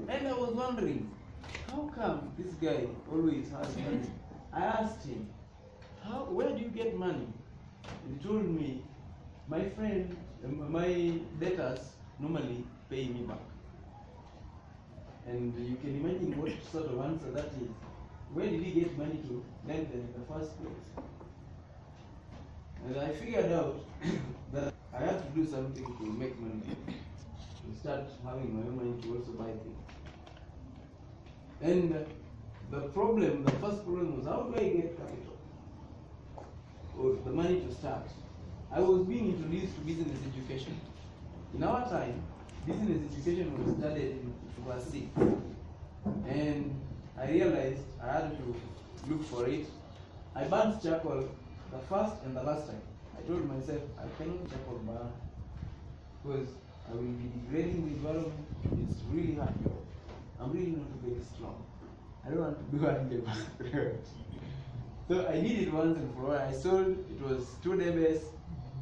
And I was wondering, how come this guy always has money? I asked him, where do you get money? He told me, my friend, my debtors normally pay me back. And you can imagine what sort of answer that is. Where did he get money to lend them in the first place? And I figured out that I had to do something to make money, to start having my own money to also buy things. And the first problem was, how do I get capital? Or the money to start? I was being introduced to business education. In our time, business education was studied in class 6. And I realized I had to look for it. I burnt charcoal the first and the last time. I told myself, I cannot charcoal burn because I will be degrading the environment. It's really hard. I'm really not very strong. I don't want to be one day. So I did it once and for all. I sold, it was 2 debes.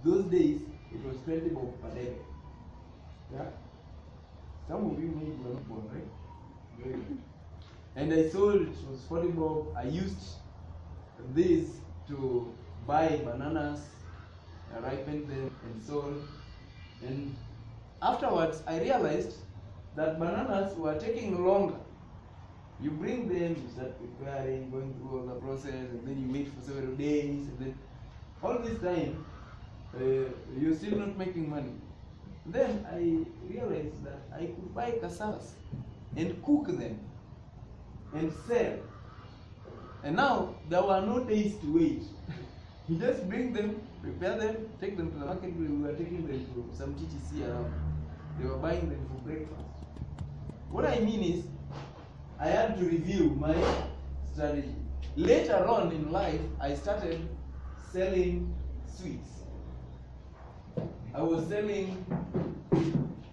Those days, it was 20 bob per debe. Yeah? Some of you maybe were not born, right? Very good. And I sold, it was 40 bob. I used this to buy bananas, I ripened them and sold. And afterwards, I realized that bananas were taking longer. You bring them, you start preparing, going through all the process, and then you wait for several days, and then all this time, you're still not making money. Then I realized that I could buy cassavas and cook them and sell. And now there were no days to wait. You just bring them, prepare them, take them to the market. We were taking them to some TTC around. They were buying them for breakfast. What I mean is, I had to review my strategy. Later on in life, I started selling sweets.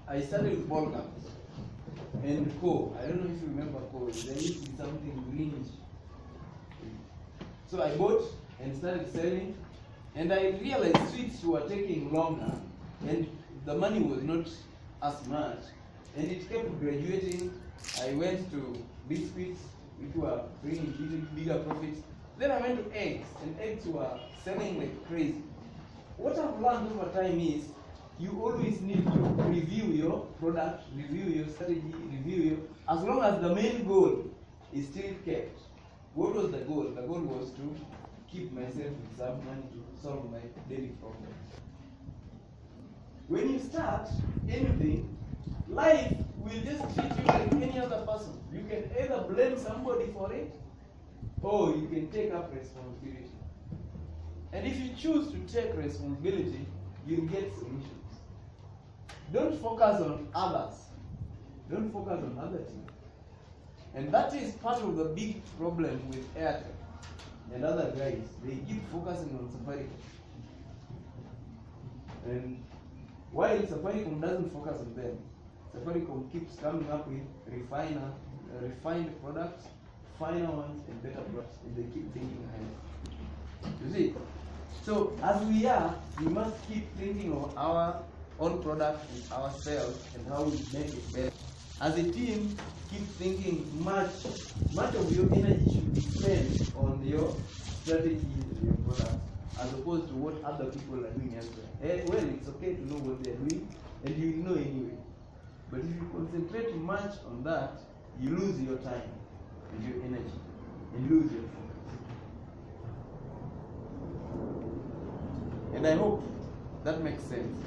I started with ball gums and Co. I don't know if you remember Co. There used to be something greenish. So I bought and started selling, and I realized sweets were taking longer and the money was not as much, and it kept graduating. I went to biscuits, which were bringing bigger profits. Then I went to eggs, and eggs were selling like crazy. What I've learned over time is you always need to review your product, review your strategy, as long as the main goal is still kept. What was the goal? The goal was to keep myself with some money to solve my daily problems. When you start anything, life will just treat you like any other person. You can either blame somebody for it, or you can take up responsibility. And if you choose to take responsibility, you'll get solutions. Don't focus on others. Don't focus on other things. And that is part of the big problem with Airtel and other guys. They keep focusing on Safaricom. And while Safaricom doesn't focus on them, Safaricom keeps coming up with refined products, finer ones, and better products, and they keep thinking ahead. You see? So as we are, we must keep thinking of our own product and ourselves and how we make it better. As a team, keep thinking much of your energy should be spent on your strategy and your product, as opposed to what other people are doing elsewhere. Well, it's okay to know what they're doing, and you know anyway. But if you concentrate much on that, you lose your time and your energy, and lose your focus. And I hope that makes sense.